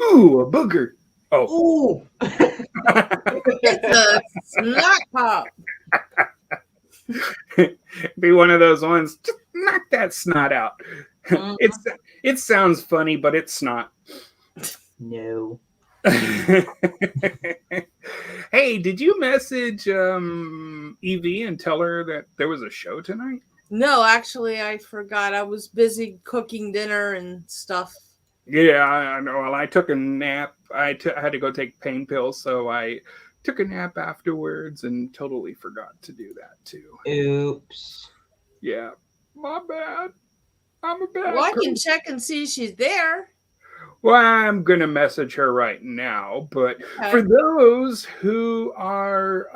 Ooh, a booger. Oh. Ooh. It's a snot pop. Be one of those ones. Just knock that snot out. Mhm. It sounds funny, but it's not. No. Hey, did you message Evie and tell her that there was a show tonight? No, actually, I forgot. I was busy cooking dinner and stuff. Yeah, I know. Well, I took a nap. I had to go take pain pills, so I took a nap afterwards and totally forgot to do that too. Oops. Yeah, my bad. I'm a bad Well, I person. can check and see if she's there. Well, I'm going to message her right now. But Okay. for those who are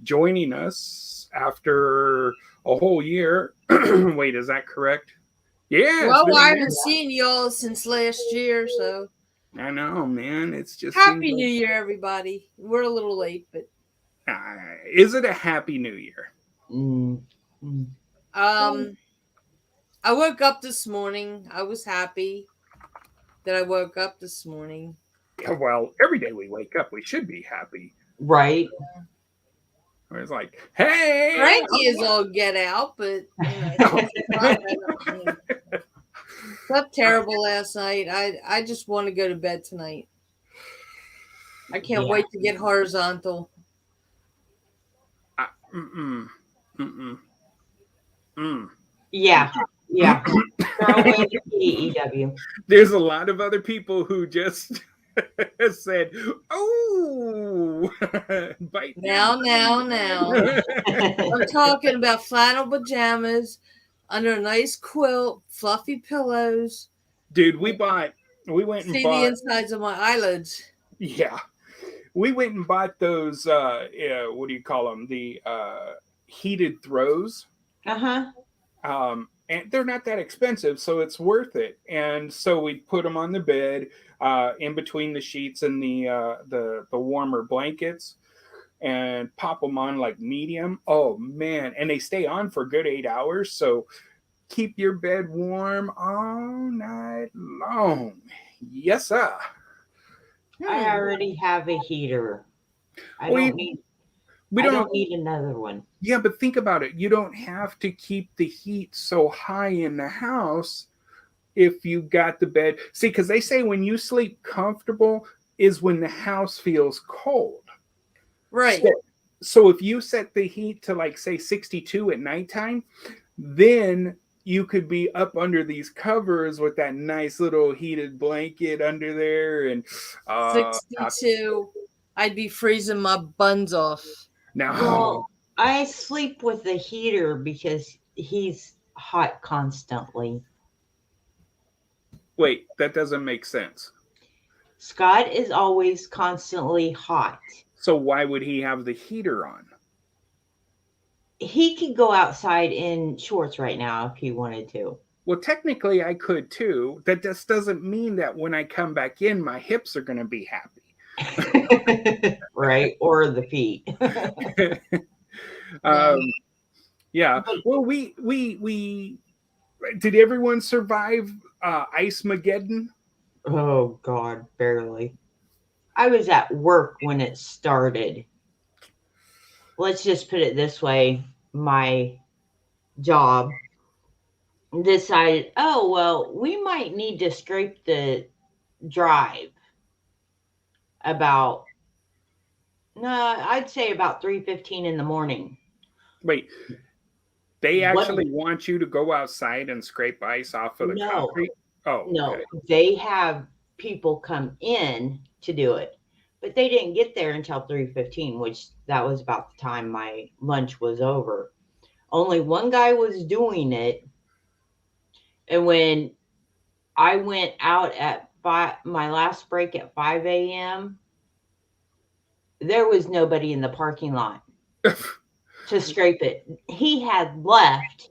joining us after a whole year, wait, is that correct? Yeah. Well, I haven't seen y'all since last year, so. I know, man. It's just Happy New Year, everybody. We're a little late, but. Is it a Happy New Year? Mm-hmm. I woke up this morning. I was happy that I woke up this morning. Yeah, well, every day we wake up, we should be happy. Right. It's like, hey! Frankie is all get out, but slept terrible last night. I just want to go to bed tonight. I can't wait to get horizontal. Yeah. Throw away the PEW. There's a lot of other people who just said, "Oh, bite now." I'm talking about flannel pajamas under a nice quilt, fluffy pillows. Dude, we went and bought the insides of my eyelids. Yeah, we went and bought those. What do you call them? The heated throws. And they're not that expensive, so it's worth it. And so we put them on the bed, in between the sheets and the warmer blankets, and pop them on like medium. Oh man, and they stay on for a good 8 hours. So keep your bed warm all night long. Yes, sir. I already have a heater. I don't need another one. Yeah, but think about it. You don't have to keep the heat so high in the house if you got the bed. See, because they say when you sleep comfortable is when the house feels cold. Right. So if you set the heat to like, say, 62 at nighttime, then you could be up under these covers with that nice little heated blanket under there. And 62, I'd be freezing my buns off. Now, well, I sleep with the heater because he's hot constantly. Wait, that doesn't make sense. Scott is always constantly hot. So why would he have the heater on? He could go outside in shorts right now if he wanted to. Well, technically I could too. That just doesn't mean that when I come back in, my hips are going to be happy. Right, or the feet. Yeah. Well, we did everyone survive Ice-Mageddon? Oh God, barely. I was at work when it started. Let's just put it this way: my job decided, oh well, we might need to scrape the drive about, I'd say about 3:15 in the morning. Wait, they actually want you to go outside and scrape ice off of the concrete? Oh, no, okay. They have people come in to do it, but they didn't get there until 3:15, which that was about the time my lunch was over. Only one guy was doing it, and when I went out at my last break at 5 a.m., there was nobody in the parking lot to scrape it. He had left.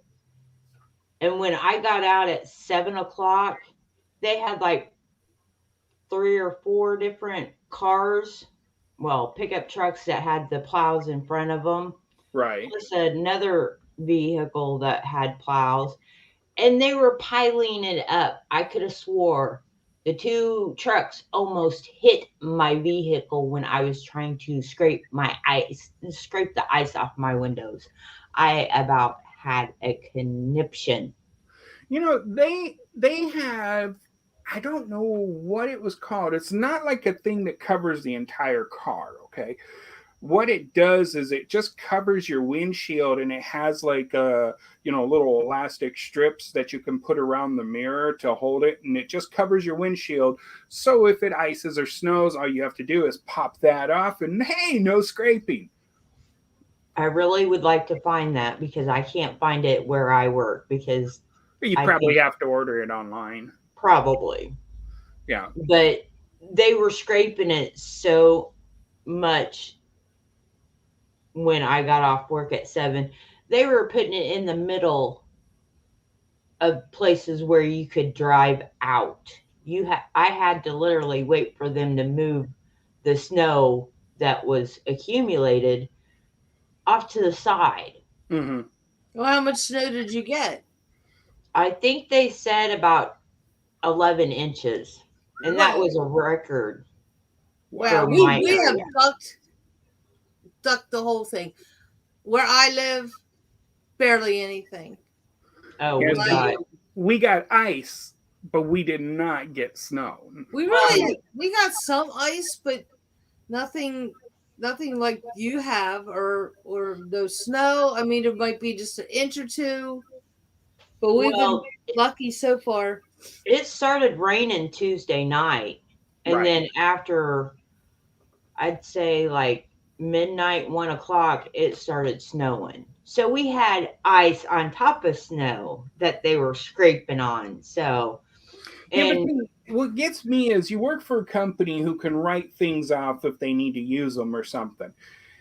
And when I got out at 7 o'clock, they had like 3 or 4 different cars, pickup trucks that had the plows in front of them. Right. Plus another vehicle that had plows. And they were piling it up. I could have swore The two trucks almost hit my vehicle when I was trying to scrape the ice off my windows. I about had a conniption. You know, they have, I don't know what it was called. It's not like a thing that covers the entire car, okay? What it does is it just covers your windshield, and it has like little elastic strips that you can put around the mirror to hold it, and it just covers your windshield. So if it ices or snows, all you have to do is pop that off, and hey, no scraping. I really would like to find that because I can't find it where I work because You I probably think have to order it online. probably. Yeah. But they were scraping it so much when I got off work at 7. They were putting it in the middle of places where you could drive out. I had to literally wait for them to move the snow that was accumulated off to the side. Mm-hmm. Well, how much snow did you get? I think they said about 11 inches, and that was a record. Well, for we my have area. ducked the whole thing. Where I live, barely anything. Oh, And we got ice, but we did not get snow. We got some ice, but nothing like you have, or no snow. I mean, it might be just an inch or two, but we've been lucky so far. It started raining Tuesday night, and Right. then after, I'd say like midnight, 1 o'clock, it started snowing. So we had ice on top of snow that they were scraping on. So, Yeah, but and then what gets me is you work for a company who can write things off if they need to use them or something.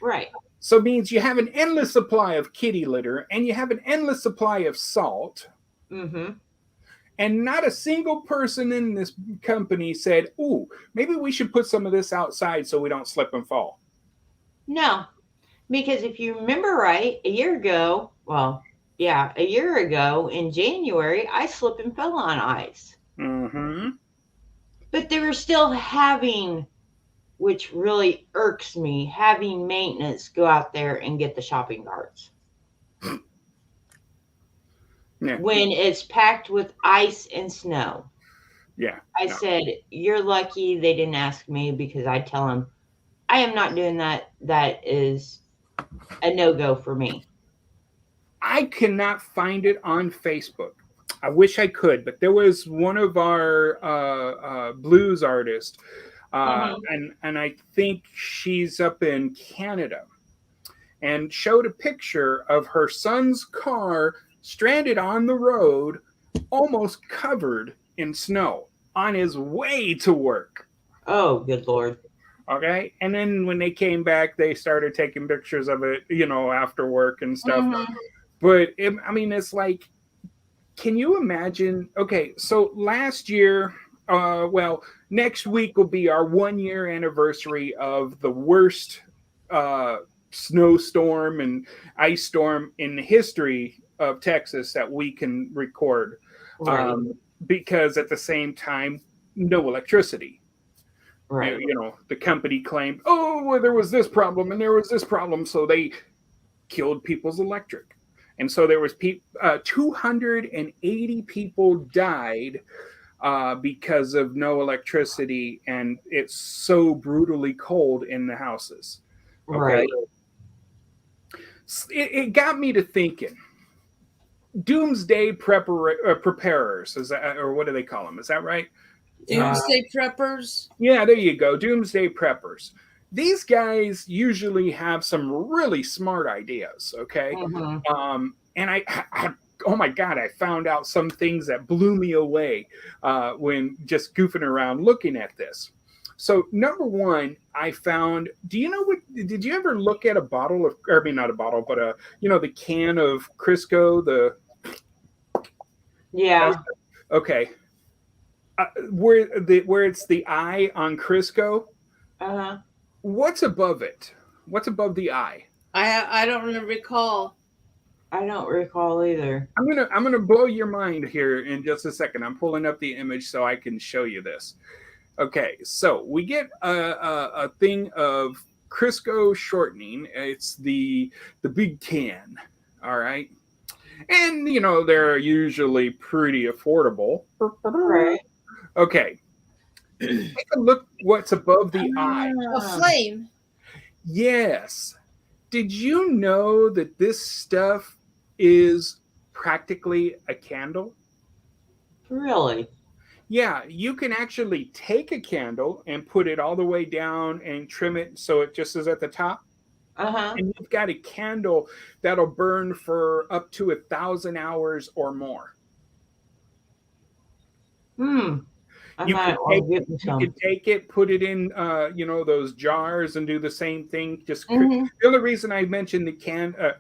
right, So it means you have an endless supply of kitty litter and you have an endless supply of salt. mm-hmm. And not a single person in this company said, "Ooh, maybe we should put some of this outside so we don't slip and fall." No, because if you remember right, a year ago in January, I slipped and fell on ice. Mm-hmm. But they were still having, which really irks me, having maintenance go out there and get the shopping carts. Yeah. When it's packed with ice and snow. Yeah. I said, you're lucky they didn't ask me because I tell them, I am not doing that. That is a no-go for me. I cannot find it on Facebook. I wish I could, but there was one of our blues artists, and I think she's up in Canada, and showed a picture of her son's car stranded on the road, almost covered in snow, on his way to work. Oh, good Lord. Okay. And then when they came back, they started taking pictures of it, after work and stuff. Mm-hmm. But it's like, can you imagine? Okay. So last year, next week will be our 1-year anniversary of the worst snowstorm and ice storm in the history of Texas that we can record. Right. Because at the same time, no electricity. Right. The company claimed, well, there was this problem and there was this problem, so they killed people's electric. And so there was 280 people died because of no electricity, and it's so brutally cold in the houses. Okay? Right. It got me to thinking. Doomsday preparers, is that, or what do they call them? Is that right? Doomsday preppers. Yeah, there you go. Doomsday preppers. These guys usually have some really smart ideas. Okay, and I oh my God, I found out some things that blew me away when just goofing around looking at this. So number one, I found. Did you ever look at a bottle of? I mean, not a bottle, but the can of Crisco. Yeah. Okay. Where it's the eye on Crisco. What's above it? What's above the eye? I don't recall. I don't recall either. I'm gonna blow your mind here in just a second. I'm pulling up the image so I can show you this. Okay, so we get a thing of Crisco shortening. It's the big can. All right, and they're usually pretty affordable. Right. Okay, take a look what's above the eye. A flame. Yes. Did you know that this stuff is practically a candle? Really? Yeah, you can actually take a candle and put it all the way down and trim it so it just is at the top. Uh-huh. And you've got a candle that'll burn for up to 1,000 hours or more. I You might could want to get me you some. could take it, put it in, those jars, and do the same thing. Mhm. The only reason I mentioned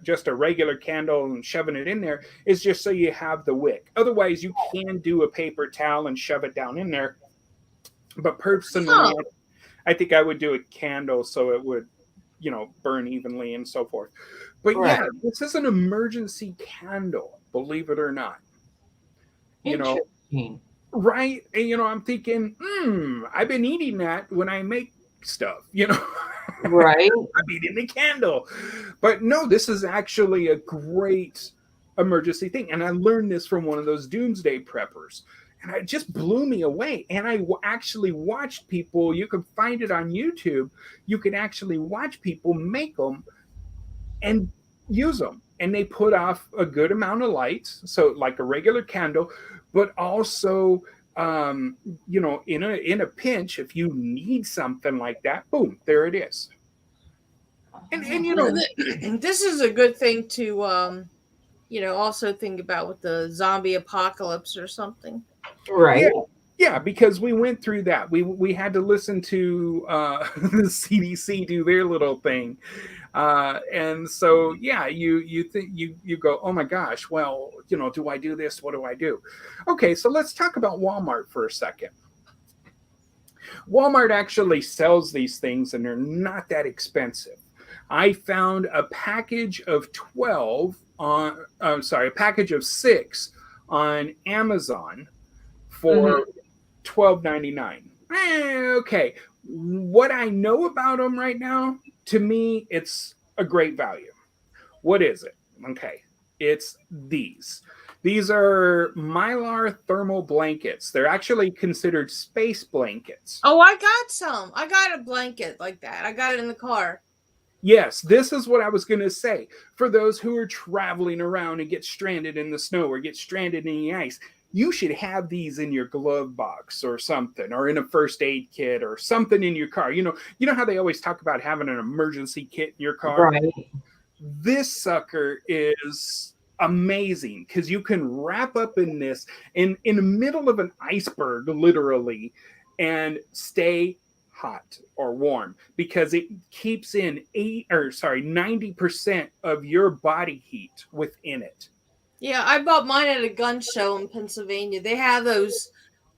just a regular candle and shoving it in there is just so you have the wick. Otherwise, you can do a paper towel and shove it down in there. But personally, I think I would do a candle so it would, burn evenly and so forth. But yeah, Right. this is an emergency candle, believe it or not. Interesting. Right? And I'm thinking, I've been eating that when I make stuff, Right. I'm eating the candle. But no, this is actually a great emergency thing. And I learned this from one of those Doomsday preppers. And it just blew me away. And I actually watched people, you can find it on YouTube. You can actually watch people make them and use them. And they put off a good amount of light. So like a regular candle, but also in a pinch, if you need something like that, boom, there it is. And this is a good thing to also think about with the zombie apocalypse or something. Right. Yeah, because we went through that. We had to listen to the CDC do their little thing. And so, yeah, you think you go, oh my gosh, well, do I do this? What do I do? Okay, so let's talk about Walmart for a second. Walmart actually sells these things, and they're not that expensive. I found a package of a package of 6 on Amazon for $12.99. Okay, what I know about them right now, to me, it's a great value. What is it? Okay, it's these. These are Mylar thermal blankets. They're actually considered space blankets. Oh, I got some. I got a blanket like that. I got it in the car. Yes, this is what I was going to say. For those who are traveling around and get stranded in the snow or get stranded in the ice, you should have these in your glove box or something, or in a first aid kit or something in your car. You know how they always talk about having an emergency kit in your car? Right. This sucker is amazing because you can wrap up in this in the middle of an iceberg, literally, and stay hot or warm because it keeps in 90% of your body heat within it. Yeah, I bought mine at a gun show in Pennsylvania. They have those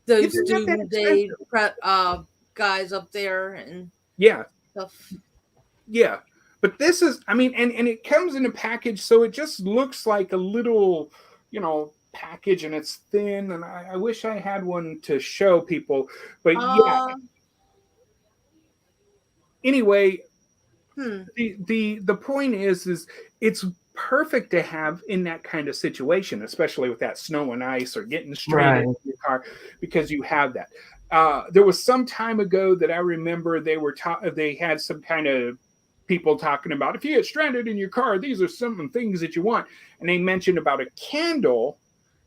Doomsday guys up there and stuff. Yeah. But this is, and it comes in a package, so it just looks like a little, package, and it's thin. And I wish I had one to show people, but yeah. Anyway, the point is it's perfect to have in that kind of situation, especially with that snow and ice or getting stranded in your car, because you have that. There was some time ago that I remember they had some kind of people talking about, if you get stranded in your car, these are some things that you want. And they mentioned about a candle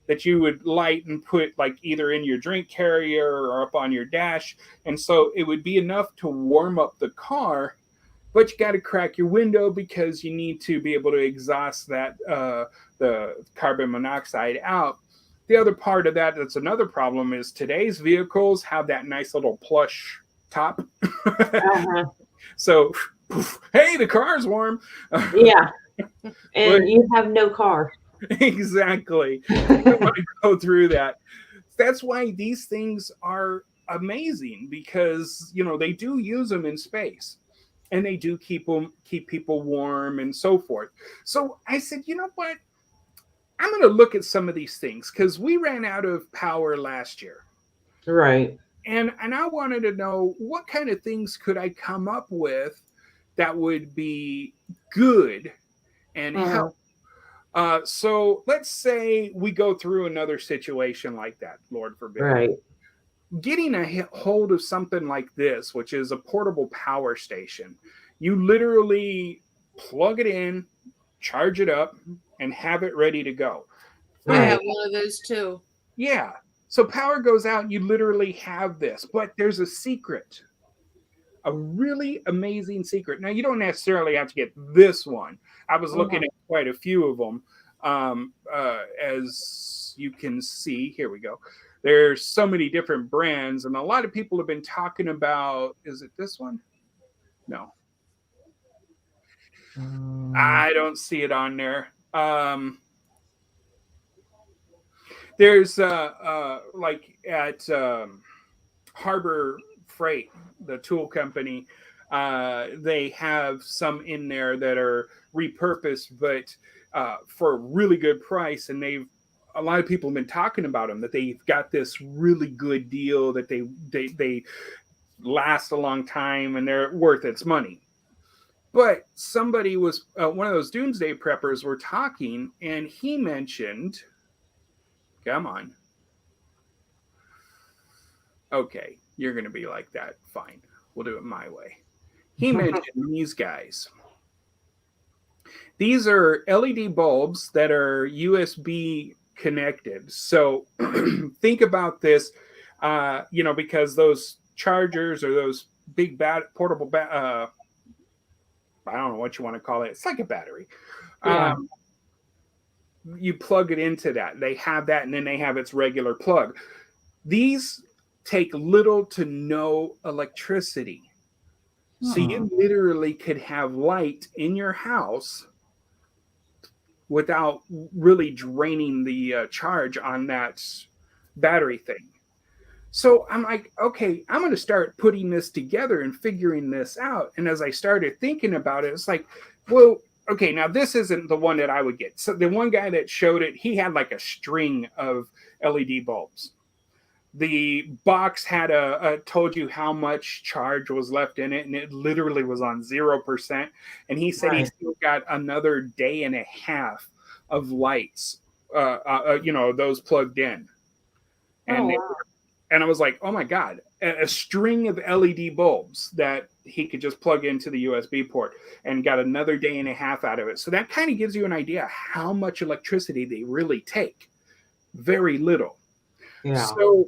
that you would light and put like either in your drink carrier or up on your dash. And so it would be enough to warm up the car, but you got to crack your window because you need to be able to exhaust that the carbon monoxide out. The other part of that's another problem is today's vehicles have that nice little plush top. So, hey, the car's warm. Yeah. And you have no car. Exactly. You don't want to go through that. That's why these things are amazing because, they do use them in space. And they do keep people warm and so forth. So I said, you know what? I'm going to look at some of these things because we ran out of power last year. Right. And I wanted to know what kind of things could I come up with that would be good and help. So let's say we go through another situation like that, Lord forbid. Right. Getting a hold of something like this, which is a portable power station, you literally plug it in, charge it up, and have it ready to go. I have one of those too. Yeah. So power goes out, you literally have this, but there's a secret, a really amazing secret. Now, you don't necessarily have to get this one. I was looking at quite a few of them. As you can see, here we go. There's so many different brands, and a lot of people have been talking about, is it this one? No. I don't see it on there. There's like at Harbor Freight, the tool company, they have some in there that are repurposed, but for a really good price. And a lot of people have been talking about them, that they've got this really good deal, that they last a long time and they're worth its money. But somebody was, one of those Doomsday preppers were talking, and he mentioned, come on. Okay, you're going to be like that. Fine. We'll do it my way. He mentioned these guys. These are LED bulbs that are USB connected. So think about this, because those chargers or those big portable, I don't know what you want to call it. It's like a battery. Yeah. You plug it into that. They have that, and then they have its regular plug. These take little to no electricity. So you literally could have light in your house without really draining the charge on that battery thing. So I'm like, okay, I'm going to start putting this together and figuring this out. And as I started thinking about it, it's like, well, okay, now this isn't the one that I would get. So the one guy that showed it, he had like a string of LED bulbs. The box had told you how much charge was left in it, and it literally was on 0%. And he said he still got another day and a half of lights, those plugged in. And and I was like, oh my God, a string of LED bulbs that he could just plug into the USB port, and got another day and a half out of it. So that kind of gives you an idea how much electricity they really take. Very little. Yeah. So,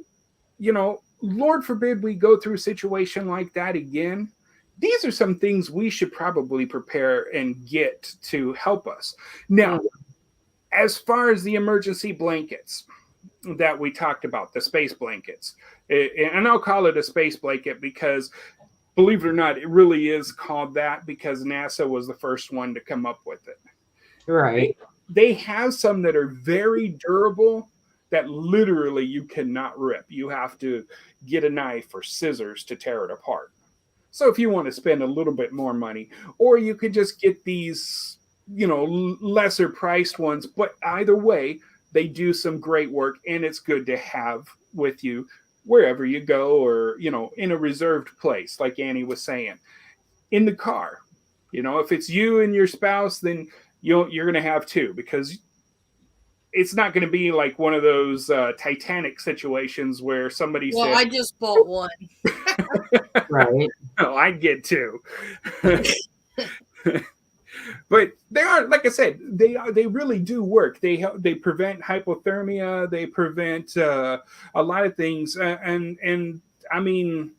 Lord forbid we go through a situation like that again. These are some things we should probably prepare and get to help us. Now, as far as the emergency blankets that we talked about, the space blankets, and I'll call it a space blanket because, believe it or not, it really is called that because NASA was the first one to come up with it. Right. They have some that are very durable that literally you cannot rip. You have to get a knife or scissors to tear it apart. So if you want to spend a little bit more money, or you could just get these, lesser priced ones, but either way, they do some great work, and it's good to have with you wherever you go, or, in a reserved place, like Annie was saying, in the car. If it's you and your spouse, then you're going to have two, because it's not going to be like one of those Titanic situations where somebody said, I just bought one. Right. Oh, I'd get two. But they are, like I said, they really do work. They prevent hypothermia. They prevent a lot of things. And I mean,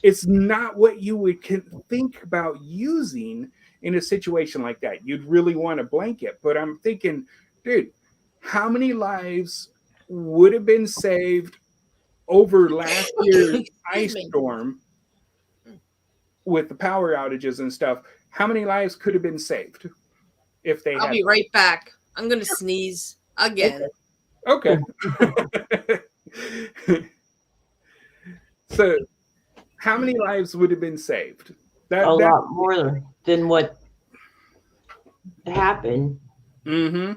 it's not what you would think about using in a situation like that. You'd really want a blanket. But I'm thinking, dude, how many lives would have been saved over last year's ice storm with the power outages and stuff? How many lives could have been saved if they I'll be right back. I'm going to sneeze again. Okay. So how many lives would have been saved? A lot more than what happened. Mm-hmm.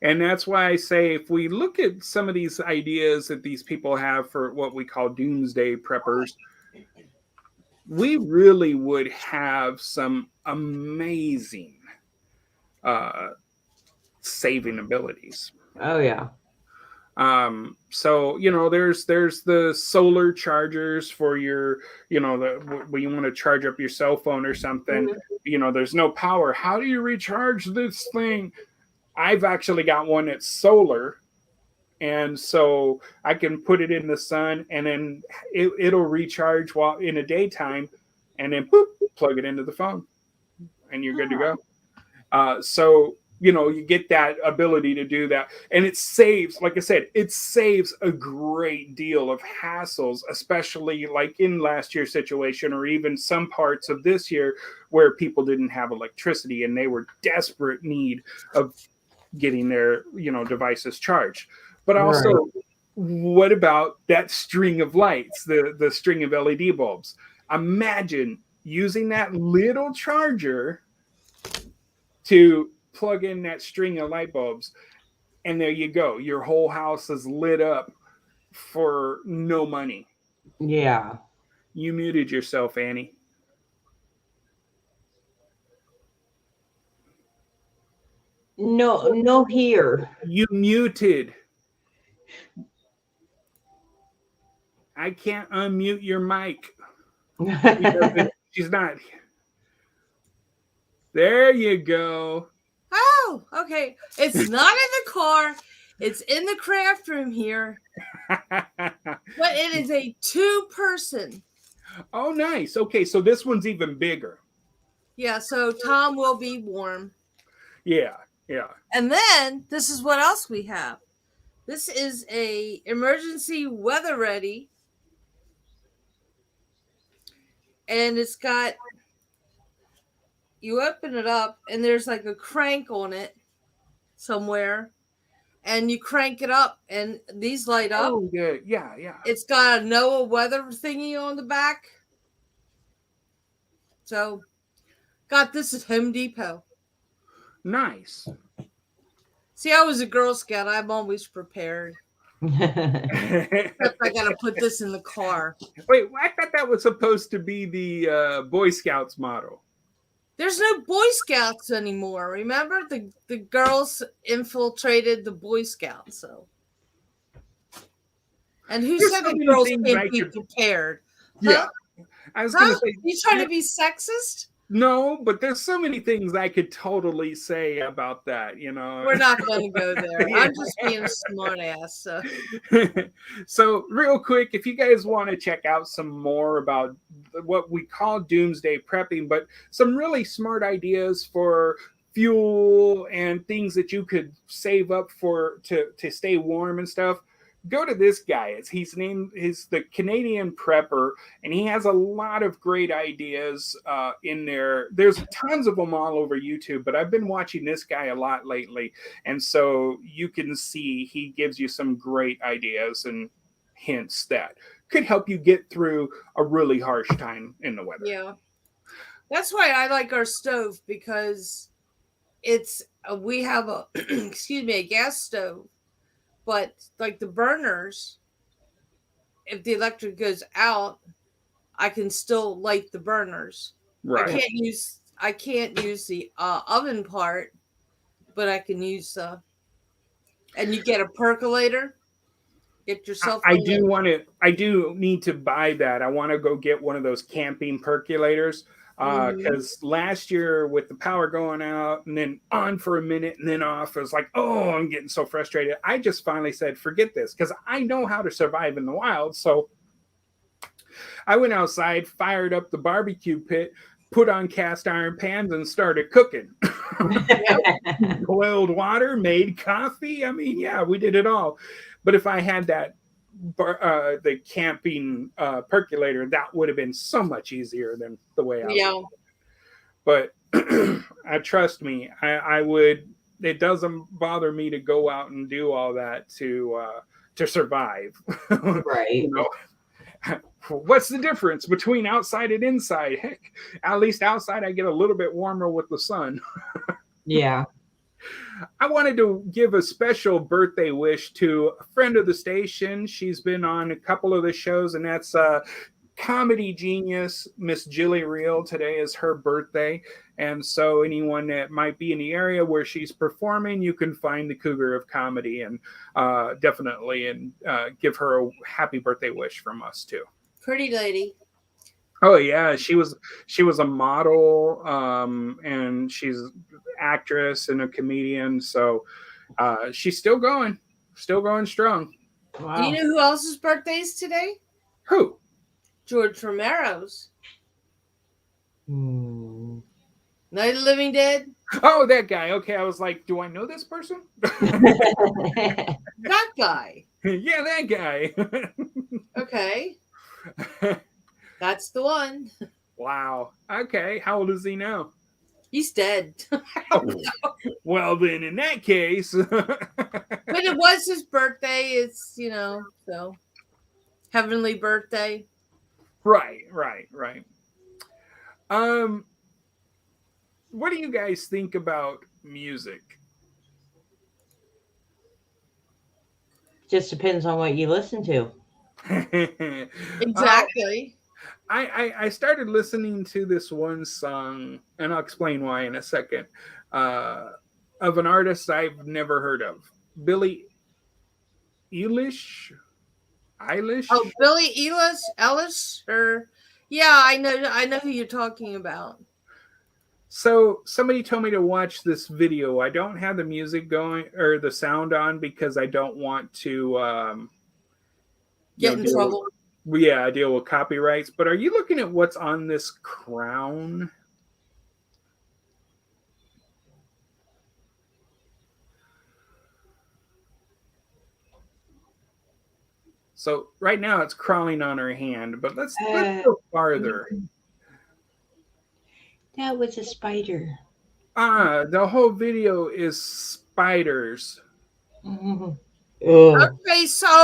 And that's why I say if we look at some of these ideas that these people have for what we call doomsday preppers, we really would have some amazing uh, saving abilities. Oh yeah. So there's the solar chargers for your, when you want to charge up your cell phone or something. There's no power. How do you recharge this thing? I've actually got one that's solar, and so I can put it in the sun, and then it'll recharge while in the daytime, and then boop, plug it into the phone, and you're good to go. So you get that ability to do that, and it saves, like I said, it saves a great deal of hassles, especially like in last year's situation, or even some parts of this year where people didn't have electricity and they were desperate need of getting their devices charged. But also, right, what about that string of lights, the string of LED bulbs? Imagine using that little charger to plug in that string of light bulbs, and there you go. Your whole house is lit up for no money. Yeah. You muted yourself, Annie. No here. You muted. I can't unmute your mic. She's not. There you go. Oh, okay. It's not in the car. It's in the craft room here. But it is a 2-person. Oh, nice. Okay, so this one's even bigger. Yeah, so Tom will be warm. Yeah. And then this is what else we have. This is a emergency weather ready. And it's got, you open it up and there's like a crank on it somewhere. And you crank it up and these light up. Oh, good. Yeah. It's got a NOAA weather thingy on the back. So, got this at Home Depot. Nice. See, I was a Girl Scout. I'm always prepared. Except I got to put this in the car. Wait, I thought that was supposed to be the Boy Scouts motto. There's no Boy Scouts anymore. Remember, the girls infiltrated the Boy Scouts. So, and who said the girls can't be prepared? Yeah, huh? I was going to say. You trying to be sexist? No, but there's so many things I could totally say about that. We're not going to go there. I'm just being a smart ass. So real quick, if you guys want to check out some more about what we call doomsday prepping, but some really smart ideas for fuel and things that you could save up for to stay warm and stuff, go to this guy. He's the Canadian Prepper, and he has a lot of great ideas in there. There's tons of them all over YouTube, but I've been watching this guy a lot lately, and so you can see he gives you some great ideas and hints that could help you get through a really harsh time in the weather. Yeah, that's why I like our stove, because we have a a gas stove. But like the burners, if the electric goes out, I can still light the burners. Right. I can't use the oven part, but I can use and you get a percolator. Get yourself. I do need to buy that. I want to go get one of those camping percolators. Because last year with the power going out and then on for a minute and then off, I was like, oh, I'm getting so frustrated. I just finally said, forget this, because I know how to survive in the wild. So I went outside, fired up the barbecue pit, put on cast iron pans and started cooking. Boiled water, made coffee. I mean, yeah, we did it all. But if I had that the camping percolator, that would have been so much easier than the way I was. But trust me, I would. It doesn't bother me to go out and do all that to survive. Right. What's the difference between outside and inside? Heck, at least outside I get a little bit warmer with the sun. Yeah. I wanted to give a special birthday wish to a friend of the station. She's been on a couple of the shows, and that's comedy genius Miss Jilly Reel. Today is her birthday, and so anyone that might be in the area where she's performing, you can find the Cougar of Comedy and definitely and give her a happy birthday wish from us too. Pretty lady. Oh yeah, she was a model, and she's an actress and a comedian. So she's still going strong. Wow. Do you know who else's birthday is today? Who? George Romero's. Hmm. Night of the Living Dead. Oh, that guy. Okay, I was like, do I know this person? That guy. Yeah, that guy. Okay. That's the one. Wow. Okay, how old is he now? He's dead. Well, then in that case. But it was his birthday. It's, so heavenly birthday. Right. What do you guys think about music? Just depends on what you listen to. Exactly. I started listening to this one song, and I'll explain why in a second, of an artist I've never heard of, Billie Eilish. Oh, Billie Ellis, or yeah, I know who you're talking about. So somebody told me to watch this video. I don't have the music going or the sound on because I don't want to Get in trouble. I deal with copyrights. But are you looking at what's on this crown? So right now it's crawling on her hand, but let's go farther. That was a spider. The whole video is spiders. Mm-hmm.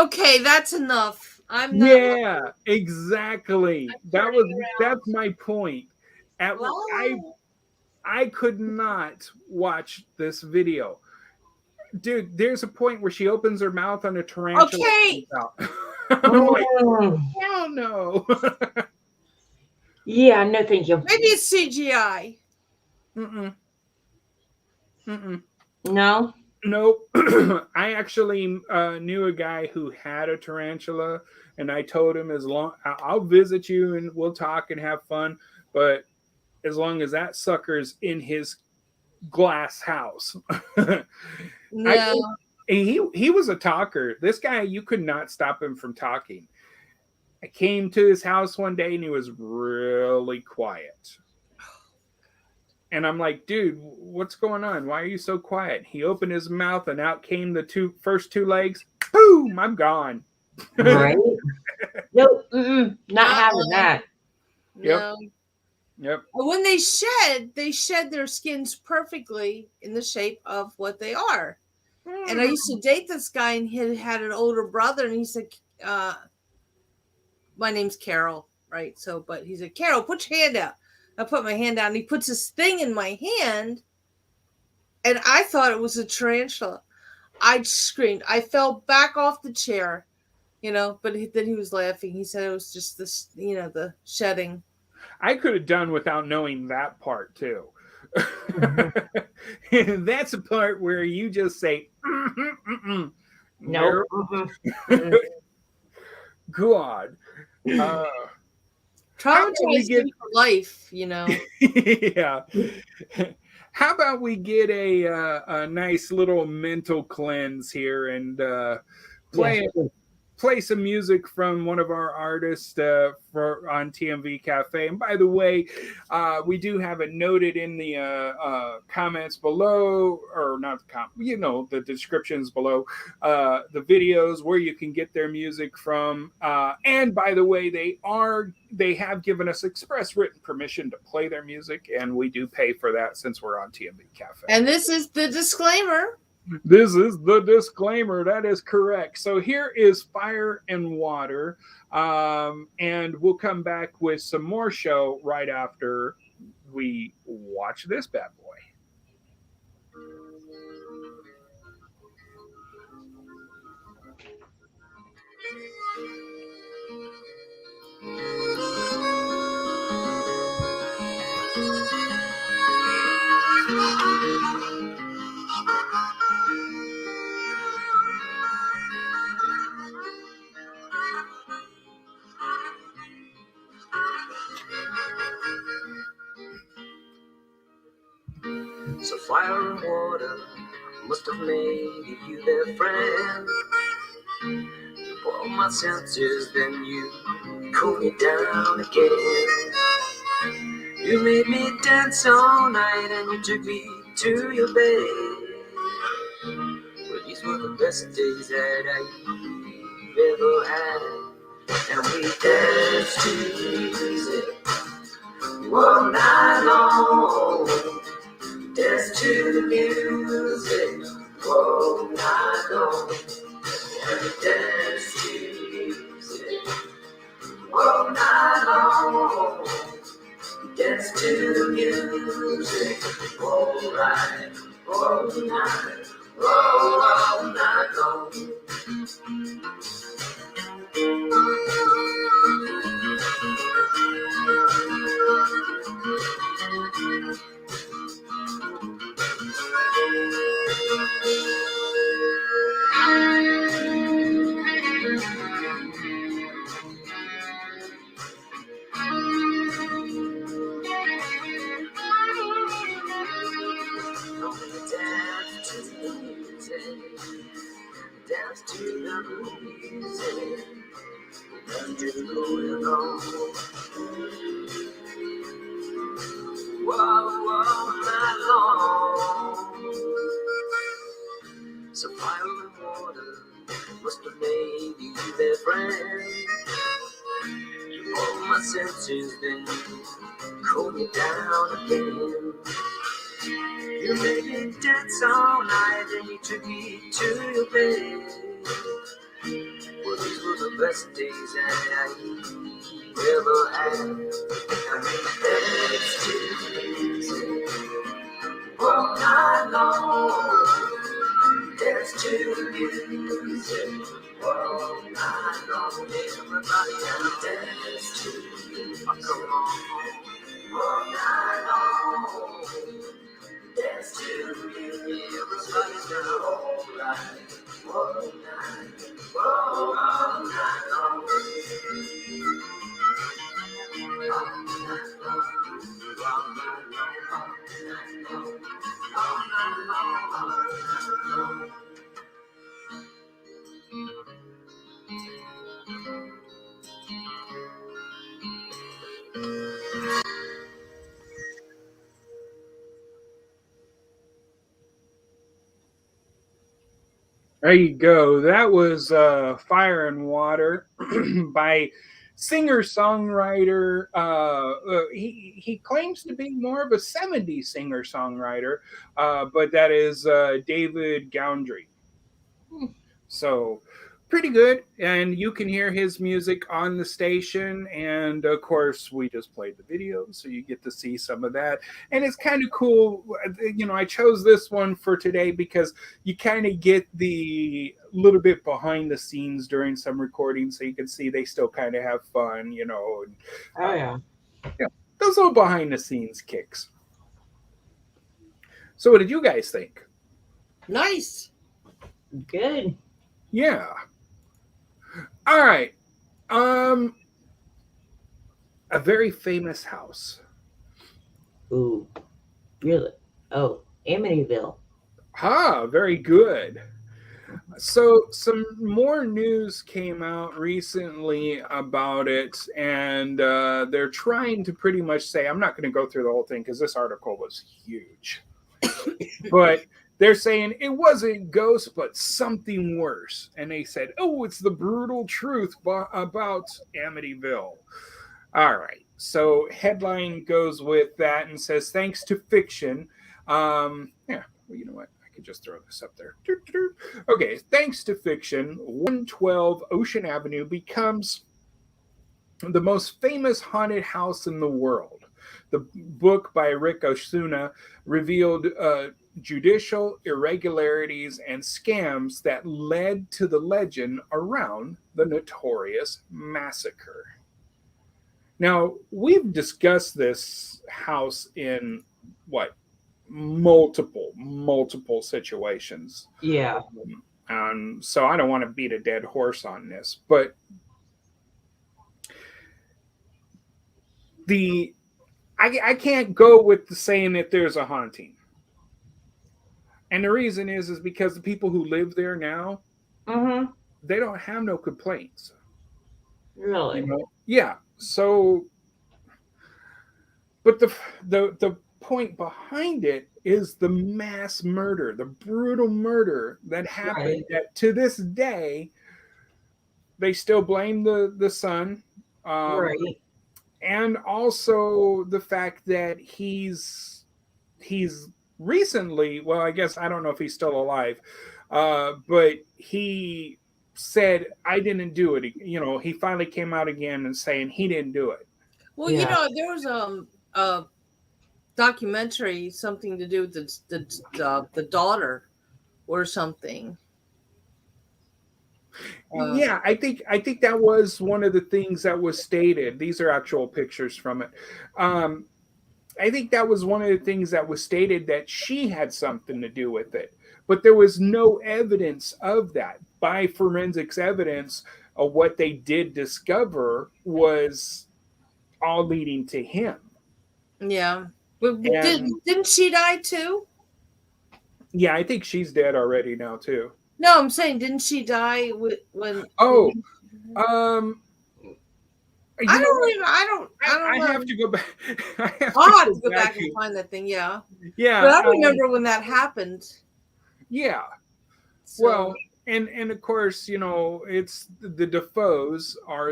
Okay, that's enough. I'm not. Yeah, exactly. That's my point. I could not watch this video. Dude, there's a point where she opens her mouth on a tarantula. Okay. I'm like, hell no. Yeah, no thank you. Maybe it's CGI. No? Nope. I actually knew a guy who had a tarantula, and I told him I'll visit you and we'll talk and have fun, but as long as that sucker's in his glass house. No. He was a talker. This guy, you could not stop him from talking. I came to his house one day and he was really quiet. And I'm like, dude, what's going on? Why are you so quiet? He opened his mouth and out came the first two legs. Boom, I'm gone. Right? Nope. Not having that. No. Yep. When they shed their skins perfectly in the shape of what they are. And I used to date this guy, and he had an older brother, and he said, my name's Carol, right? So, but he said, Carol, put your hand out. I put my hand down, and he puts this thing in my hand, and I thought it was a tarantula. I screamed. I fell back off the chair, but then he was laughing. He said it was just this, the shedding. I could have done without knowing that part too. That's a part where you just say, no. God. Traumatized me for life, Yeah. How about we get a nice little mental cleanse here and play some music from one of our artists on TMV Cafe. And by the way, we do have it noted in the comments below, or not the descriptions below, the videos where you can get their music from. And by the way, they have given us express written permission to play their music, and we do pay for that since we're on TMV Cafe. And this is the disclaimer. This is the disclaimer. That is correct. So here is Fire and Water. And we'll come back with some more show right after we watch this bad boy. So fire and water must have made you their friend. For all my senses, then you cool me down again. You made me dance all night and you took me to your bed. Well, these were the best days that I've ever had. And we danced to music all night long. Dance to the music all night long. And we danced to music all night long. Dance to the music all night, all night, all night long. Dance to the music, dance to the going on. Whoa, all night long. So fire and water must have made you their friend. You hold my senses, then cool me down again. You made me dance all night and you took me to your bed. Well, these were the best days that I ever had. I made dance to the music all night long. Dance to the music all night long. Everybody dance to the music all night long. Dance to the music, everybody's now all night, all night, all night long. All night long, all night long, all night long, all night long. There you go. That was Fire and Water by singer-songwriter. He claims to be more of a 70s singer-songwriter, but that is David Goundry. So pretty good, and you can hear his music on the station. And of course, we just played the video, so you get to see some of that. And it's kind of cool. You know, I chose this one for today because you kind of get the little bit behind the scenes during some recordings, so you can see they still kind of have fun. You know. And, Oh yeah. Those little behind the scenes kicks. So, what did you guys think? Nice. Good. Yeah. All right. A very famous house. Ooh. Really? Oh, Amityville. Very good. So some more news came out recently about it, and they're trying to pretty much say, I'm not going to go through the whole thing because this article was huge. But they're saying it wasn't ghosts, but something worse. And they said, oh, it's the brutal truth about Amityville. All right. So headline goes with that and says, thanks to fiction. Well, you know what? I could just throw this up there. Okay. Thanks to fiction, 112 Ocean Avenue becomes the most famous haunted house in the world. The book by Rick Osuna revealed judicial irregularities and scams that led to the legend around the notorious massacre. Now, we've discussed this house in multiple situations. Yeah. So I don't want to beat a dead horse on this, but I can't go with the saying that there's a haunting. And the reason is because the people who live there now, Mm-hmm. they don't have no complaints. Really? You know? Yeah. So, but the point behind it is the mass murder, the brutal murder that happened. Right. That to this day, they still blame the son, Right. and also the fact that he's recently, well, I guess I don't know if he's still alive, but he said I didn't do it. You know, he finally came out again and saying he didn't do it. Well, Yeah. there was a documentary, something to do with the daughter or something. Yeah, I think that was one of the things that was stated. These are actual pictures from it. I think that was one of the things that was stated, that she had something to do with it, but there was no evidence of that. By forensics evidence, what they did discover was all leading to him. Yeah. But And didn't she die too? yeah, I think she's dead already now too. No, I'm saying, didn't she die when? Oh, um, I don't I know. have to go back. I have I'll have to go go back and find that thing. Yeah, Yeah, but I remember when that happened. yeah. So, Well, and of course, you know, it's the Defoes are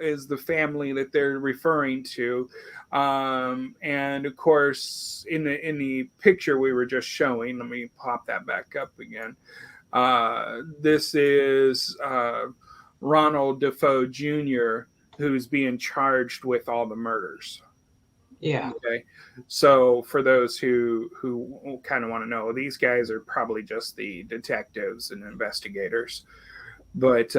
is the family that they're referring to, and of course, in the picture we were just showing, let me pop that back up again. This is Ronald Defoe Jr., who's being charged with all the murders. Yeah. Okay, so for those who kind of want to know, these guys are probably just the detectives and investigators, but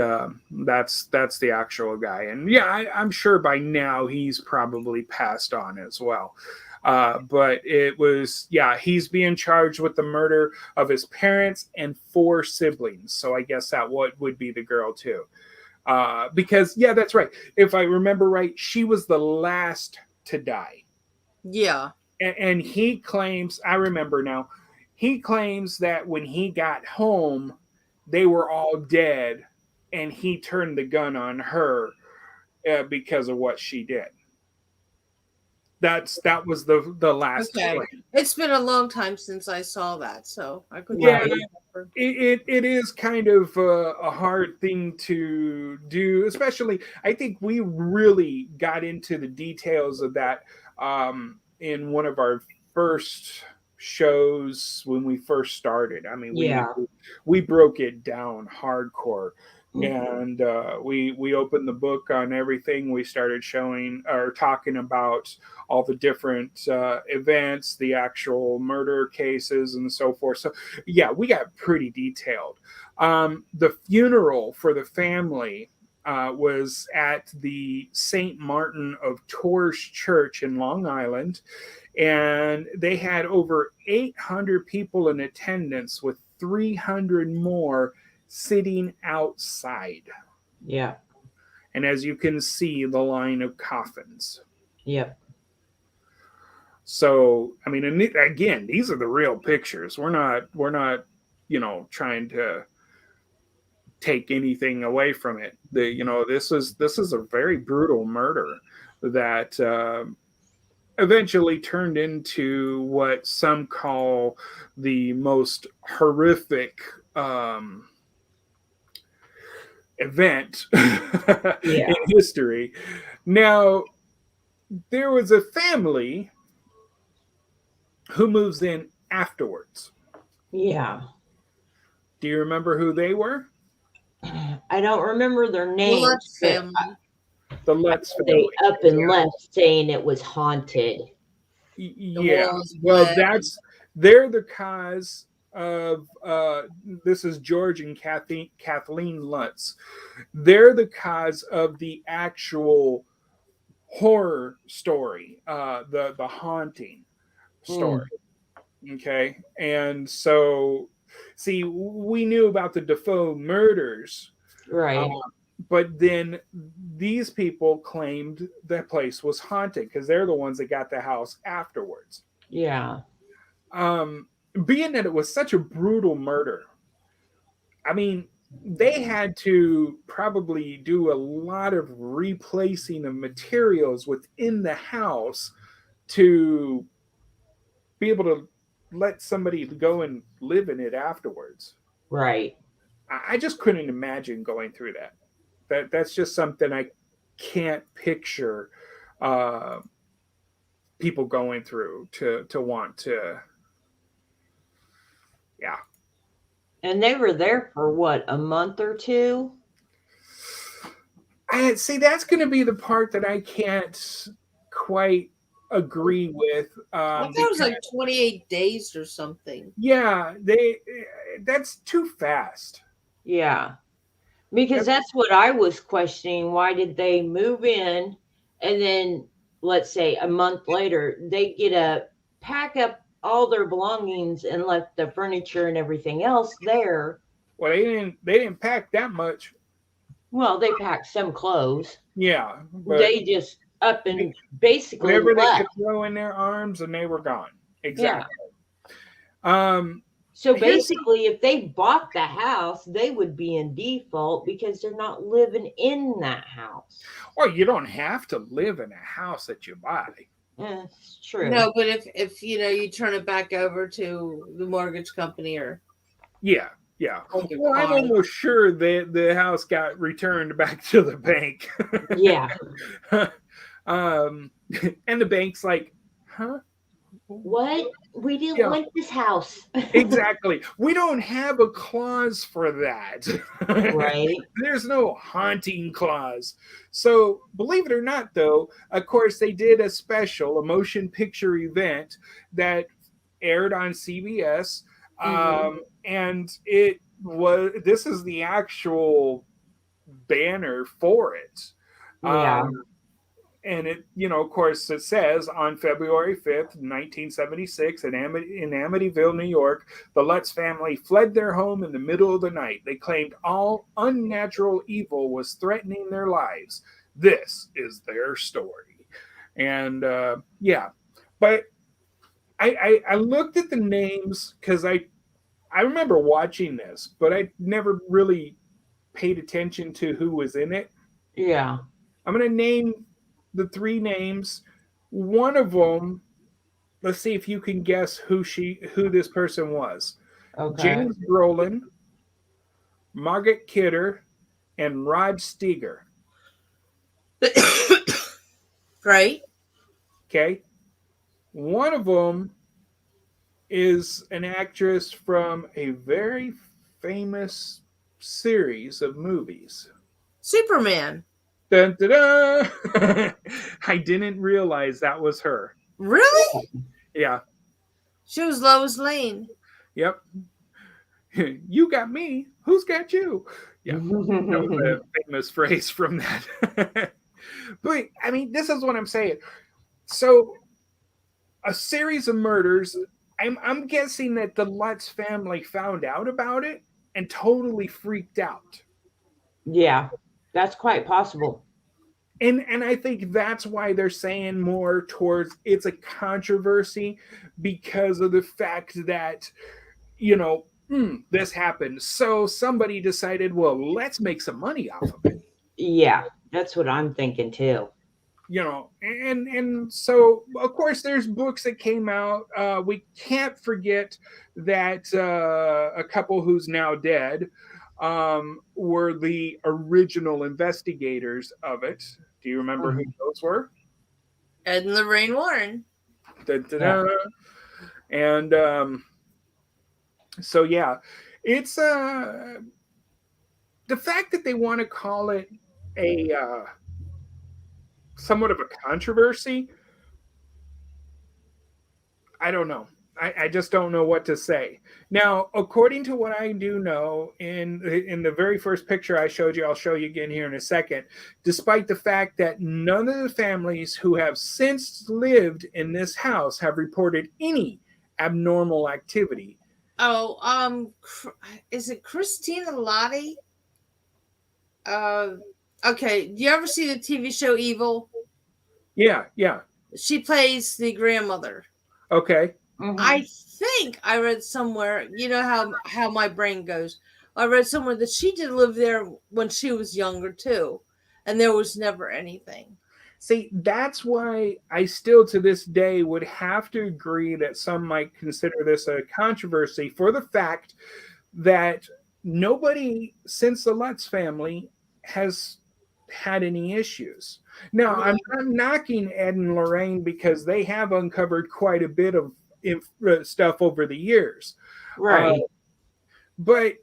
that's the actual guy. And yeah, I'm sure by now he's probably passed on as well. But it was, yeah, he's being charged with the murder of his parents and 4 siblings. So I guess that would be the girl too. Because yeah, that's right. If I remember right, she was the last to die. yeah, And he claims, I remember now, he claims that when he got home, they were all dead, and he turned the gun on her because of what she did. That was the last okay. claim. It's been a long time since I saw that, so I couldn't Yeah, remember. it is kind of a hard thing to do, especially I think we really got into the details of that in one of our first shows when we first started. I mean, Yeah. we broke it down hardcore, and we opened the book on everything. We started showing or talking about all the different events, the actual murder cases, and so forth. So yeah, we got pretty detailed. The funeral for the family was at the St. Martin of Tours Church in Long Island, and they had over 800 people in attendance, with 300 more sitting outside. Yeah. And as you can see, the line of coffins. Yep. So, I mean, and again, these are the real pictures. We're not, trying to take anything away from it. This is a very brutal murder that eventually turned into what some call the most horrific event in history. Now, there was a family who moves in afterwards. Yeah. Do you remember who they were? I don't remember their names. Lutz family. The Lutz They family. up and left saying it was haunted. Yeah. walls Well, black. they're the cause of this is George and Kathleen Lutz. They're the cause of the actual horror story, the haunting story. Okay. And so, see, we knew about the Defoe murders, Right. but then these people claimed that place was haunted because they're the ones that got the house afterwards. Yeah. being that it was such a brutal murder, I mean, they had to probably do a lot of replacing of materials within the house to be able to let somebody go and live in it afterwards. Right. I just couldn't imagine going through that. That's just something I can't picture uh, people going through to want to. Yeah. And they were there for what, a month or two? I see. That's going to be the part that I can't quite agree with. I thought it was like 28 days or something. Yeah, that's too fast. Yeah. Because that's what I was questioning. Why did they move in and then, let's say, a month later, they get to pack up all their belongings and left the furniture and everything else there? Well, they didn't pack that much. Well, they packed some clothes. Yeah, but They just up and basically whatever they left. could throw in their arms, and they were gone. Exactly. So basically, if they bought the house, they would be in default because they're not living in that house. Well, you don't have to live in a house that you buy. Yeah, it's true. No, but if you turn it back over to the mortgage company or Yeah. Well, I'm almost sure that the house got returned back to the bank. Yeah. And the bank's like, huh? What? We didn't want this house. Exactly. We don't have a clause for that. Right. There's no haunting clause. So, believe it or not, though, of course, they did a motion picture event that aired on CBS. And this is the actual banner for it. Yeah. And it, of course, it says on February 5th, 1976, in Amityville, New York, the Lutz family fled their home in the middle of the night. They claimed all unnatural evil was threatening their lives. This is their story. And yeah, but I looked at the names because I remember watching this, but I never really paid attention to who was in it. Yeah. I'm going to name the three names. One of them, let's see if you can guess who this person was. Okay. James Brolin, Margaret Kidder, and Rod Steiger. Right. Okay. One of them is an actress from a very famous series of movies. Superman. Dun, dun, dun. I didn't realize that was her. Really? Yeah. She was Lois Lane. Yep. You got me. Who's got you? Yeah. That was a famous phrase from that. But, I mean, this is what I'm saying. So, a series of murders. I'm guessing that the Lutz family found out about it and totally freaked out. Yeah, that's quite possible. And I think that's why they're saying more towards it's a controversy because of the fact that, this happened. So somebody decided, well, let's make some money off of it. Yeah, that's what I'm thinking too. And so, of course, there's books that came out. We can't forget that a couple who's now dead were the original investigators of it. Do you remember who those were? Ed and Lorraine Warren. Da-da-da. And so, yeah, it's the fact that they want to call it a somewhat of a controversy. I don't know. I just don't know what to say. Now, according to what I do know, in the very first picture I showed you, I'll show you again here in a second, despite the fact that none of the families who have since lived in this house have reported any abnormal activity. Oh, is it Christina Lottie? Okay. Do you ever see the TV show Evil? Yeah. She plays the grandmother. Okay. I think I read somewhere, you know how my brain goes. I read somewhere that she did live there when she was younger too, and there was never anything. See, that's why I still to this day would have to agree that some might consider this a controversy for the fact that nobody since the Lutz family has had any issues. Now, I'm not knocking Ed and Lorraine because they have uncovered quite a bit of stuff over the years. Right. But,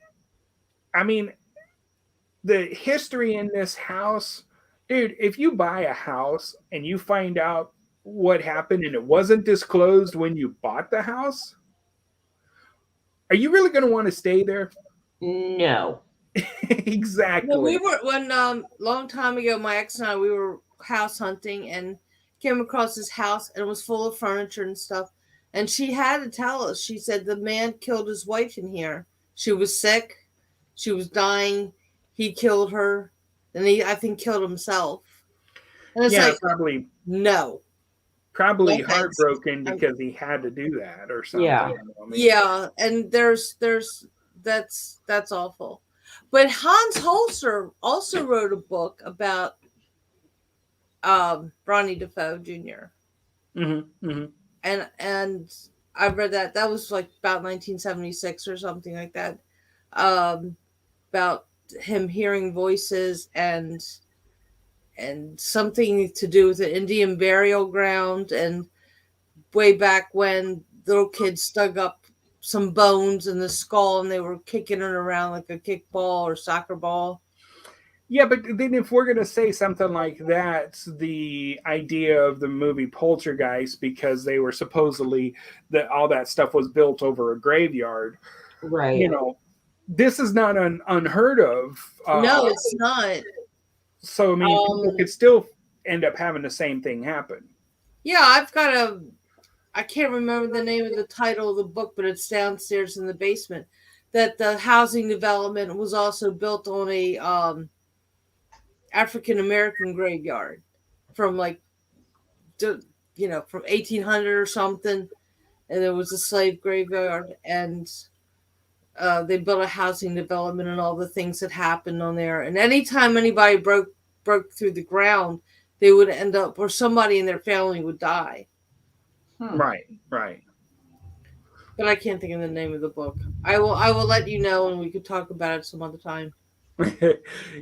I mean, the history in this house, dude, if you buy a house and you find out what happened and it wasn't disclosed when you bought the house, are you really going to want to stay there? No. Exactly. Well, we were long time ago. My ex and I, we were house hunting and came across this house, and it was full of furniture and stuff. And she had to tell us. She said the man killed his wife in here. She was sick. She was dying. He killed her, and he, I think, killed himself. And it's like, probably no. Probably No thanks. heartbroken because he had to do that or something. Yeah. I mean, Yeah, and there's that's awful. But Hans Holzer also wrote a book about Ronnie Defoe Jr. And I read that. That was like about 1976 or something like that. About him hearing voices and something to do with the Indian burial ground, and way back when little kids dug up some bones in the skull and they were kicking it around like a kickball or soccer ball. Yeah, but then if we're going to say something like that, the idea of the movie Poltergeist, because they were supposedly that all that stuff was built over a graveyard, Right. you know, this is not unheard of. No, it's not. So, I mean, people could still end up having the same thing happen. Yeah, I've got I can't remember the name of the title of the book, but it's downstairs in the basement, that the housing development was also built on a African American graveyard from from 1800 or something, and there was a slave graveyard, and they built a housing development and all the things that happened on there. And anytime anybody broke through the ground, they would end up, or somebody in their family would die. Right. But I can't think of the name of the book. I will let you know, and we could talk about it some other time.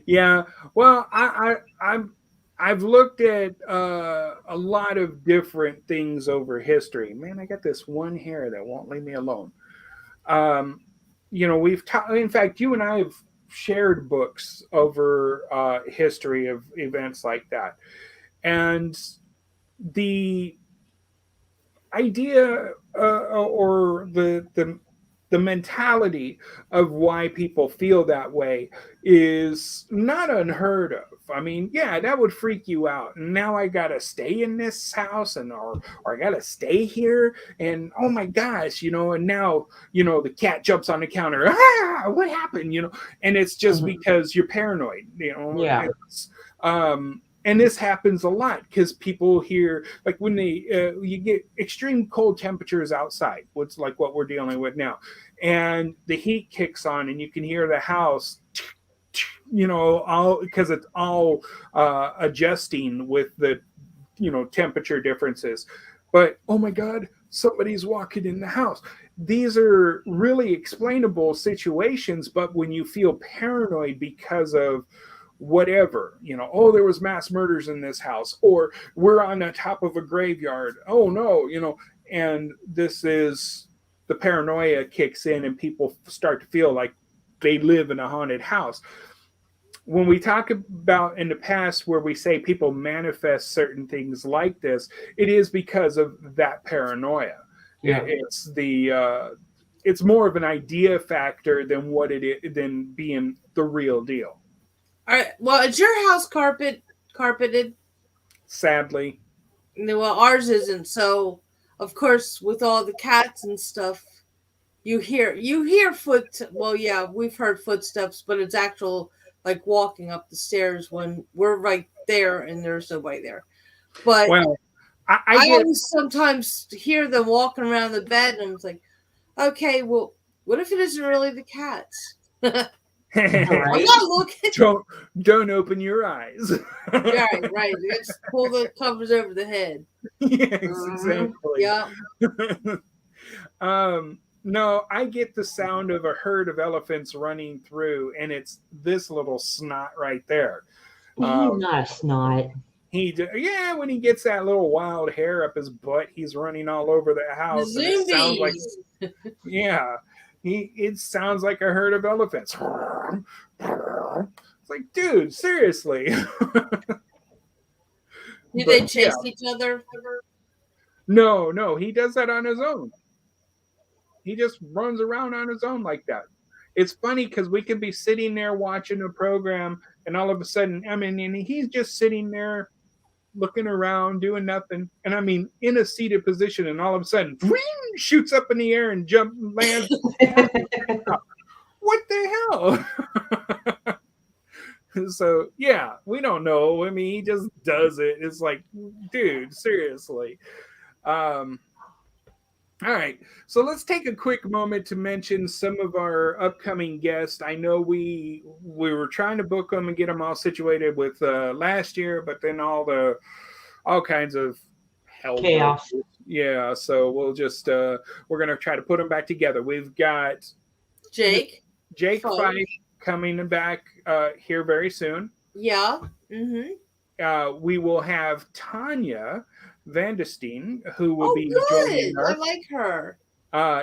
Yeah. Well, I've looked at a lot of different things over history. Man, I got this one hair that won't leave me alone. We've in fact, you and I have shared books over history of events like that, and the idea or the mentality of why people feel that way is not unheard of. I mean, yeah, that would freak you out. And now I gotta stay in this house, or I gotta stay here, and oh my gosh, and now the cat jumps on the counter. What happened? And it's just because you're paranoid. Yeah. And this happens a lot because people hear, like when you get extreme cold temperatures outside, what's like what we're dealing with now, and the heat kicks on, and you can hear the house, all because it's all adjusting with the temperature differences. But oh my God, somebody's walking in the house. These are really explainable situations, but when you feel paranoid because of whatever, there was mass murders in this house, or we're on the top of a graveyard, oh no, and this is the paranoia kicks in, and people start to feel like they live in a haunted house. When we talk about in the past where we say people manifest certain things like this, it is because of that paranoia. Yeah. It's more of an idea factor than what it is, than being the real deal. All right. Well, is your house carpeted? Sadly. Well, ours isn't. So, of course, with all the cats and stuff, you hear Well, yeah, we've heard footsteps, but it's actual like walking up the stairs when we're right there and there's nobody there. But well, I always sometimes hear them walking around the bed, and I'm like, okay, well, what if it isn't really the cats? I'm not looking. Don't open your eyes. Right. Let's pull the covers over the head. Yes, exactly. Yeah. No, I get the sound of a herd of elephants running through, and it's this little snot right there. He's not a snot. When he gets that little wild hair up his butt, he's running all over the house. The and it sounds like, it sounds like a herd of elephants. It's like, dude, seriously. Do they chase each other? No, he does that on his own. He just runs around on his own like that. It's funny because we could be sitting there watching a program, and all of a sudden, and he's just sitting there looking around, doing nothing. And in a seated position, and all of a sudden, shoots up in the air and lands. What the hell? So, yeah, we don't know. He just does it. It's like, dude, seriously. All right, so let's take a quick moment to mention some of our upcoming guests. I know we were trying to book them and get them all situated with last year, but then all kinds of hell chaos. Yeah, so we'll just we're gonna try to put them back together. We've got Jake Fife coming back here very soon. Yeah. We will have Tanya Vandestein, who will be joining us. I like her.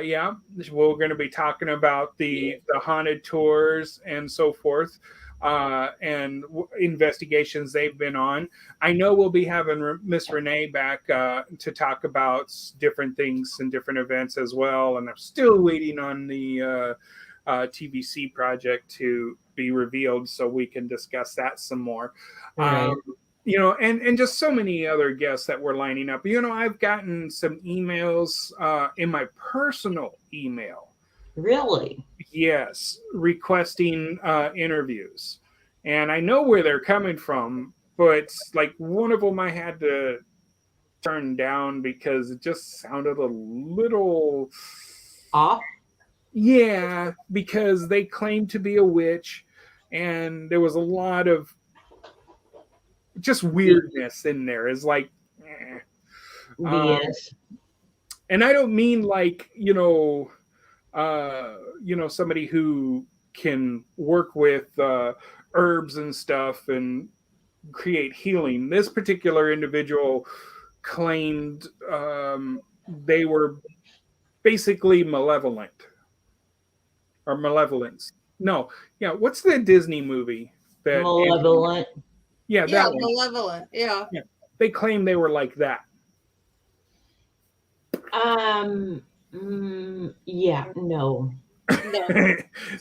Yeah, we're going to be talking about the haunted tours and so forth, and investigations they've been on. I know we'll be having Miss Renee back to talk about different things and different events as well. And I'm still waiting on the TVC project to be revealed so we can discuss that some more. Right. And just so many other guests that we're lining up. I've gotten some emails in my personal email. Really? Yes, requesting interviews. And I know where they're coming from, but like one of them I had to turn down because it just sounded a little off. Yeah, because they claimed to be a witch, and there was a lot of just weirdness in there. Is like, yes. And I don't mean like somebody who can work with herbs and stuff and create healing. This particular individual claimed they were basically malevolent or malevolence. No, yeah. What's the Disney movie that Malevolent? Yeah, that one. Malevolent. Yeah. They claim they were like that. Yeah. No.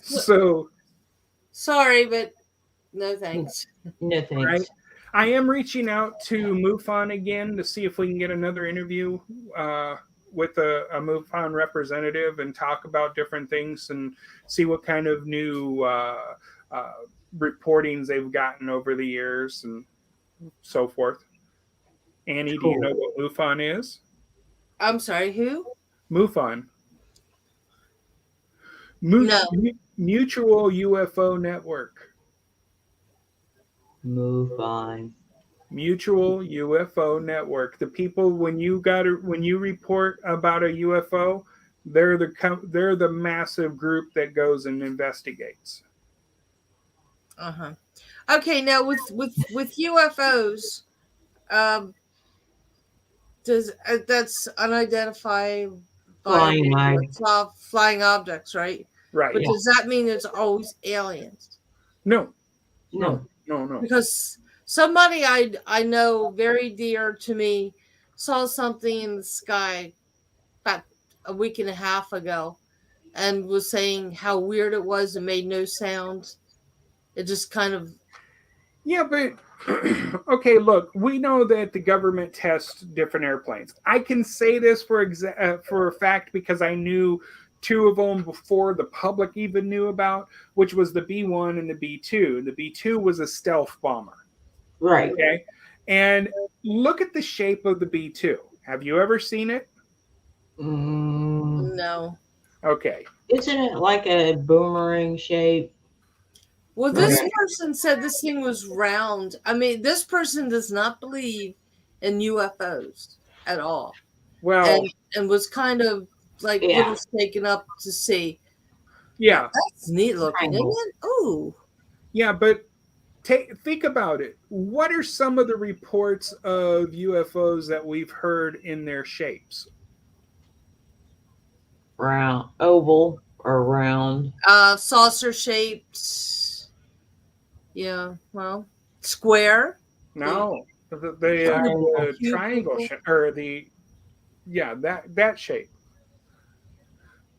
So. Sorry, but no thanks. No thanks. Right? I am reaching out to MUFON again to see if we can get another interview with a MUFON representative and talk about different things and see what kind of new reportings they've gotten over the years and so forth. Annie, do you know what MUFON is? I'm sorry, who? MUFON. No. Mutual UFO Network. MUFON. Mutual UFO Network. The people when you report about a UFO, they're the massive group that goes and investigates. Okay, now with UFOs, that's unidentified flying objects, right? Right. But does that mean it's always aliens? No. Because somebody I know very dear to me saw something in the sky about a week and a half ago and was saying how weird it was and made no sound. It just kind of... Yeah, but okay, look, we know that the government tests different airplanes. I can say this for a fact because I knew two of them before the public even knew about, which was the B-1 and the B-2. The B-2 was a stealth bomber. Right. Okay. And, look at the shape of the B2. Have you ever seen it? No. Okay. Isn't it like a boomerang shape? Well, this Okay. person said this thing was round. I mean, this person does not believe in UFOs at all, Well, and was kind of like a Yeah. little shaken up to see. yeah. That's neat looking, isn't Triangle. it? Ooh. Yeah, but think about it. What are some of the reports of UFOs that we've heard in their shapes? Round, oval, or round. Saucer shaped. Yeah, well, square. No, Triangle. the triangle or the that shape.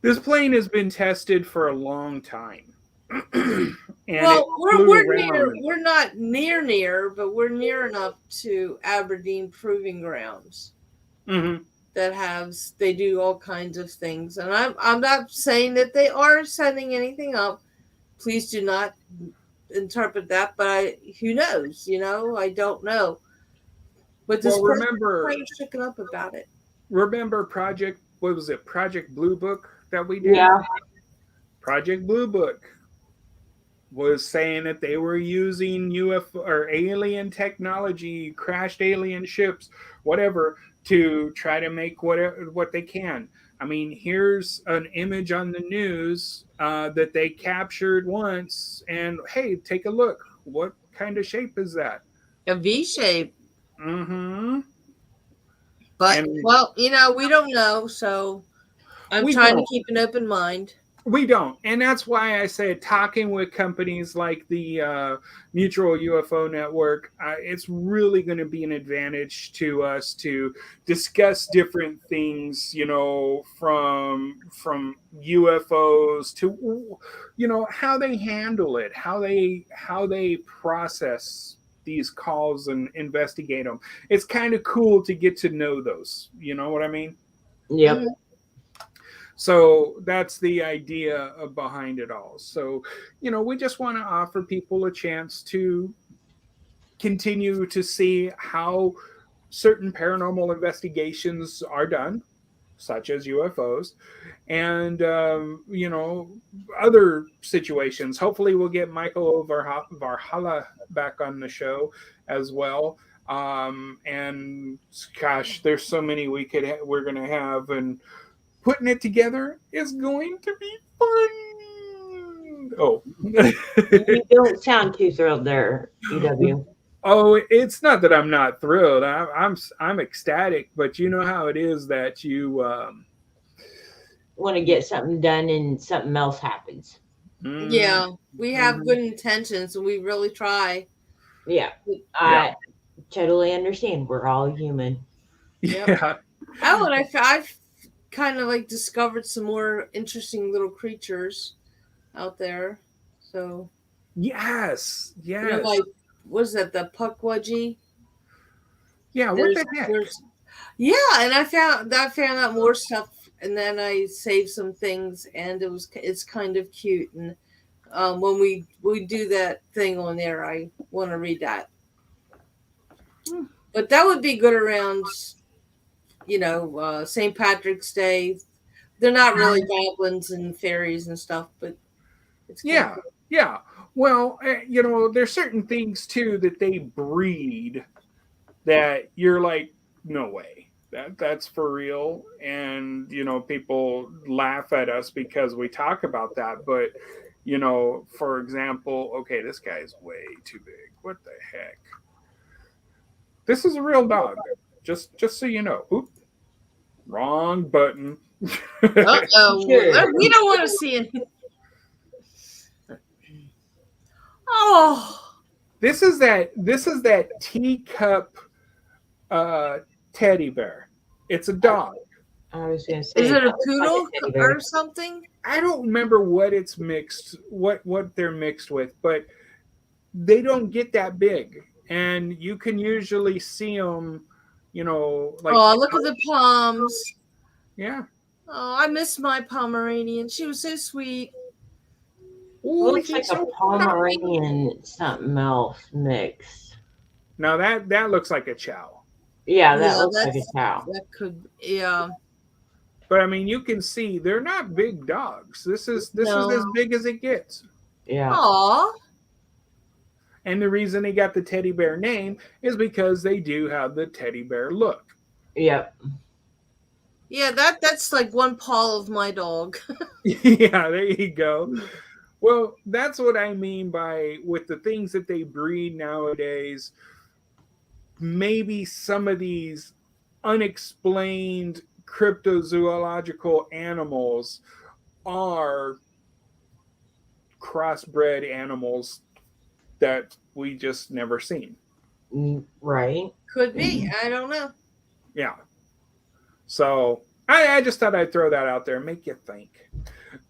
This plane has been tested for a long time, and Well, it we're flew near. around. We're not near, but we're near enough to Aberdeen Proving Grounds Mhm. that they do all kinds of things, and I'm not saying that they are sending anything up. Please do not interpret that, but who knows? I don't know. But this Well, person was kind of shaken up about it. remember what was it? Project Blue Book that we did? Yeah. Project Blue Book was saying that they were using UFO or alien technology, crashed alien ships, whatever, to try to make what they can. I mean, here's an image on the news that they captured once, and hey, take a look. What kind of shape is that? A V shape. Mm-hmm. But And well, we don't know, so I'm trying to keep an open mind. We don't. And that's why I say talking with companies like the Mutual UFO Network, it's really going to be an advantage to us to discuss different things, from UFOs to, how they handle it, how they process these calls and investigate them. It's kind of cool to get to know those. You know what I mean? Yep. Mhm. So that's the idea behind it all. So, we just want to offer people a chance to continue to see how certain paranormal investigations are done, such as UFOs, and, other situations. Hopefully, we'll get Michael Varhala back on the show as well. And gosh, there's so many we're going to have, and putting it together is going to be fun. Oh. You don't sound too thrilled there, EW. Oh, it's not that I'm not thrilled. I'm ecstatic, but you know how it is that you Want to get something done and something else happens. Yeah, we have good intentions and we really try. Yeah. I totally understand. We're all human. Yeah. Oh, and I've kind of like discovered some more interesting little creatures out there. So Yes. like what is that? The puckwudgie? Yeah. What the heck? Yeah, and I found out more stuff, and then I saved some things, and it's kind of cute. And when we do that thing on there, I want to read that. But that would be good around, St. Patrick's Day. They're not really goblins and fairies and stuff, but it's Yeah. Well, there's certain things too that they breed that you're like, no way, that's for real. And people laugh at us because we talk about that. But for example, okay, this guy's way too big. What the heck? This is a real dog. Just so you know. Oop. Wrong button. Uh-oh. Sure. We don't want to see it. Oh. This is that teacup teddy bear. It's a dog. I was going to say. Is it a that looks poodle like a teddy bear. or something? I don't remember what it's mixed, what they're mixed with, but they don't get that big, and you can usually see them, like. Oh, look at the palms. Yeah. Oh, I miss my Pomeranian. She was so sweet. Ooh, Looks like a Pomeranian something else mixed. Now that looks like a chow. Yeah, that Yeah, looks like a cow. that could, yeah. But I mean, you can see they're not big dogs. This is No. as big as it gets. Yeah. Aw. And the reason they got the teddy bear name is because they do have the teddy bear look. Yep. Yeah, that's like one paw of my dog. Yeah, there you go. Well, that's what I mean by with the things that they breed nowadays. Maybe some of these unexplained cryptozoological animals are crossbred animals that we just never seen. Right. Could be. I don't know. Yeah. So I just thought I'd throw that out there and make you think.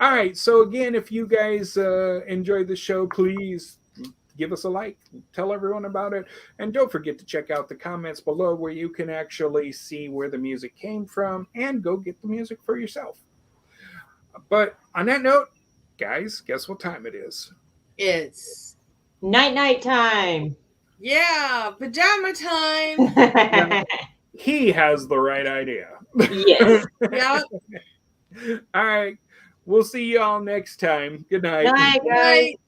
All right. So again, if you guys enjoyed the show, please give us a like, tell everyone about it, and don't forget to check out the comments below where you can actually see where the music came from and go get the music for yourself. But on that note, guys, guess what time it is? It's Night time. yeah, pajama time. He has the right idea. Yes. Yeah. All right. We'll see y'all next time. Good night. Night, guys. Right.